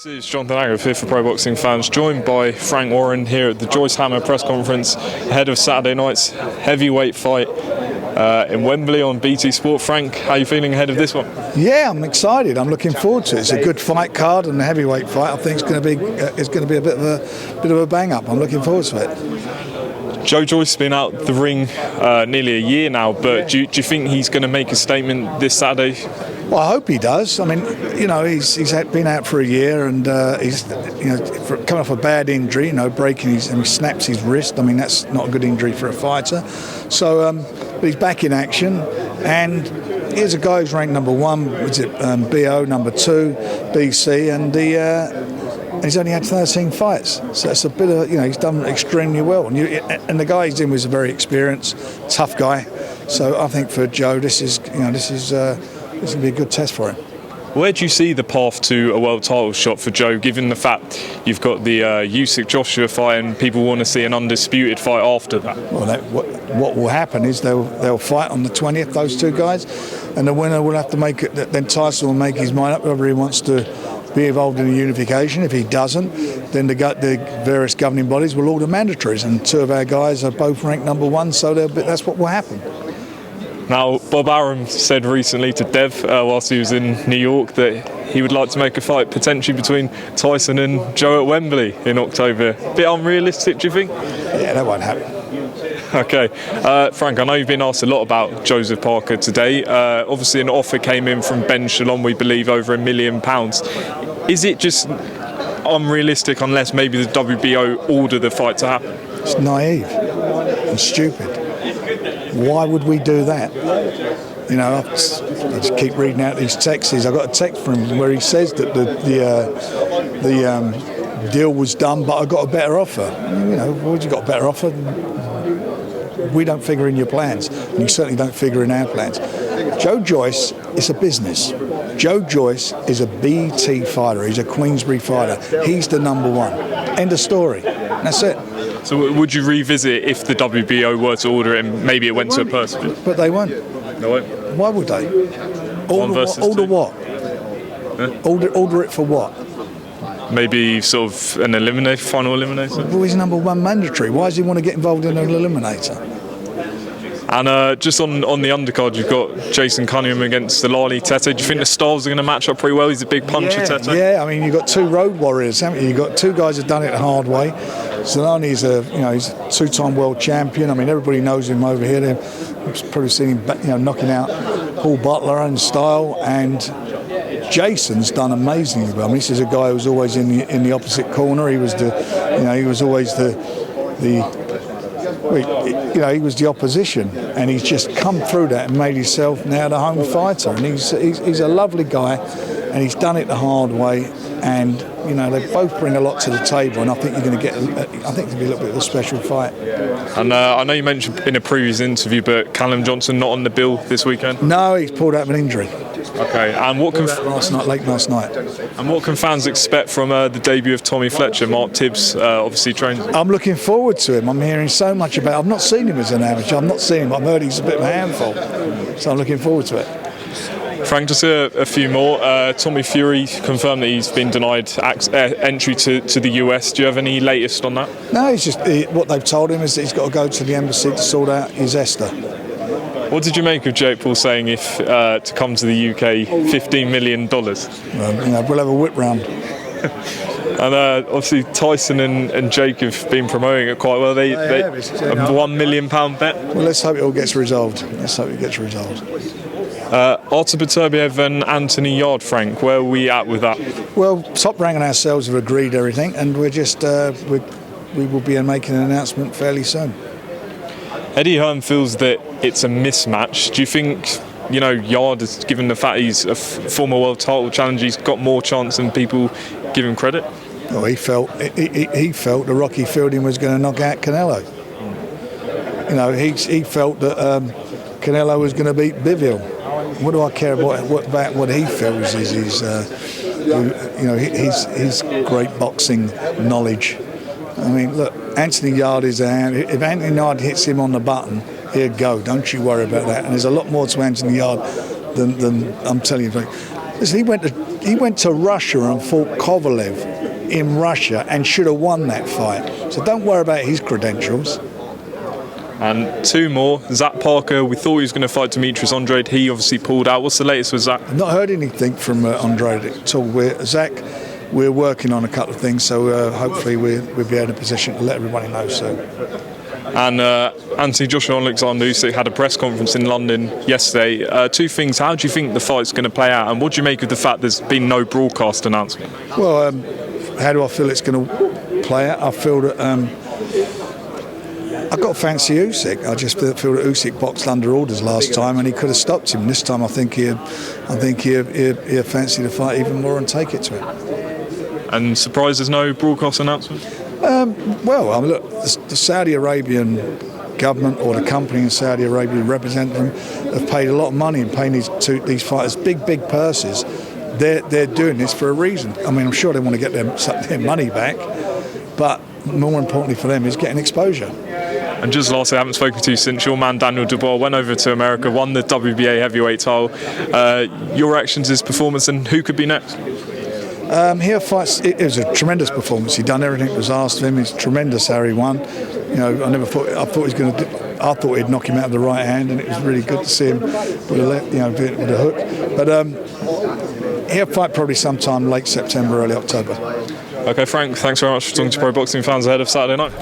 This is Jonathan Agriff here for Pro Boxing Fans, joined by Frank Warren here at the Joyce Hammer press conference ahead of Saturday night's heavyweight fight in Wembley on BT Sport. Frank, how are you feeling ahead of this one? Yeah, I'm excited. I'm looking forward to it. It's a good fight card, and the heavyweight fight I think is going to be a bit of a bang up. I'm looking forward to it. Joe Joyce has been out the ring nearly a year now, but do you think he's going to make a statement this Saturday? Well, I hope he does. I mean, he's been out for a year, and he's coming off a bad injury. Breaking he snaps his wrist. I mean, that's not a good injury for a fighter. So, but he's back in action, and here's a guy who's ranked number 1. Was it BO, number 2, BC, and he's only had 13 fights. So it's a bit of he's done extremely well. And the guy he's in was a very experienced, tough guy. So I think for Joe, this is going to be a good test for him. Where do you see the path to a world title shot for Joe, given the fact you've got the Usyk-Joshua fight and people want to see an undisputed fight after that? Well, what will happen is they'll fight on the 20th, those two guys, and the winner will have to make it. Then Tyson will make his mind up whether he wants to be involved in a unification. If he doesn't, then the various governing bodies will order mandatories, and 2 of our guys are both ranked number 1, so that's what will happen. Now, Bob Arum said recently to Dev, whilst he was in New York, that he would like to make a fight potentially between Tyson and Joe at Wembley in October. Bit unrealistic, do you think? Yeah, that won't happen. Okay. Frank, I know you've been asked a lot about Joseph Parker today. Obviously, an offer came in from Ben Shalom, we believe, over £1 million. Is it just unrealistic unless maybe the WBO order the fight to happen? It's naive and stupid. Why would we do that? I just keep reading out these texts. I got a text from him where he says that the deal was done, but I got a better offer. Would you got a better offer? We don't figure in your plans, and you certainly don't figure in our plans. Joe Joyce is a business. Joe Joyce is a BT fighter. He's a Queensberry fighter. He's the number 1. End of story. That's it. So would you revisit if the WBO were to order him? Maybe it went to a person. But they won't. They won't? Why would they? Order what? Huh? Order it for what? Maybe sort of an final eliminator? Well, he's number 1 mandatory. Why does he want to get involved in an eliminator? And just on the undercard, you've got Jason Cunningham against Delali Tete. Do you think the styles are going to match up pretty well? He's a big puncher, Tete. Yeah, I mean, you've got 2 road warriors, haven't you? You've got 2 guys who've done it the hard way. Delali's he's a 2-time world champion. I mean, everybody knows him over here. They've probably seen him, knocking out Paul Butler in style. And Jason's done amazingly well. I mean, this is a guy who's always in the opposite corner. He was always he was the opposition, and he's just come through that and made himself now the home fighter. And he's a lovely guy, and he's done it the hard way. And they both bring a lot to the table, and I think you're going to get. I think it'll be a little bit of a special fight. And I know you mentioned in a previous interview, but Callum Johnson not on the bill this weekend. No, he's pulled out of an injury. Okay, and what can late last night. And what can fans expect from the debut of Tommy Fletcher? Mark Tibbs obviously trains. I'm looking forward to him. I'm hearing so much about. I've not seen him as an amateur. I've not seen him. I've heard he's a bit of a handful. So I'm looking forward to it. Frank, just a few more. Tommy Fury confirmed that he's been denied entry to the US. Do you have any latest on that? No, it's just what they've told him is that he's got to go to the embassy to sort out his ESTA. What did you make of Jake Paul saying if to come to the UK, $15 million? We'll have a whip round. And obviously Tyson and Jake have been promoting it quite well. They a £1 million bet. Well, let's hope it all gets resolved. Artur Beterbiev and Anthony Yarde, Frank, where are we at with that? Well, Top Rank and ourselves have agreed everything, and we're just we will be making an announcement fairly soon. Eddie Hearn feels that it's a mismatch. Do you think, Yarde, given the fact he's a former world title challenger, he's got more chance than people give him credit? Well, he felt that Rocky Fielding was going to knock out Canelo. He felt that Canelo was going to beat Bivol. What do I care about what he feels is his great boxing knowledge. I mean, look, Anthony Yarde is a hand. If Anthony Yarde hits him on the button, he'll go. Don't you worry about that. And there's a lot more to Anthony Yarde than I'm telling you. Listen, he went to he went to Russia and fought Kovalev in Russia and should have won that fight. So don't worry about his credentials. And two more. Zach Parker, we thought he was going to fight Demetrius Andrade. He obviously pulled out. What's the latest with Zach? I've not heard anything from Andrade at all. We're working on a couple of things, so hopefully we'll be in a position to let everybody know soon. And Anthony Joshua and Oleksandr Usyk had a press conference in London yesterday. Two things. How do you think the fight's going to play out? And what do you make of the fact there's been no broadcast announcement? Well, how do I feel it's going to play out? I feel that I got fancy Usyk. I just feel that Usyk boxed under orders last time, and he could have stopped him. This time, I think he'd fancy the fight even more and take it to him. And surprised there's no broadcast announcement? Well, I mean, look, the Saudi Arabian government or the company in Saudi Arabia representing them have paid a lot of money and paying these fighters big purses. They're doing this for a reason. I mean, I'm sure they want to get their money back, but more importantly for them is getting exposure. And just lastly, I haven't spoken to you since your man Daniel Dubois went over to America, won the WBA heavyweight title. Your reaction to his performance, and who could be next? It was a tremendous performance. He'd done everything that was asked of him. It's tremendous how he won. You know, I thought he'd knock him out of the right hand, and it was really good to see him with a hook. But he'll fight probably sometime late September, early October. Okay, Frank, thanks very much for talking to pro boxing fans ahead of Saturday night.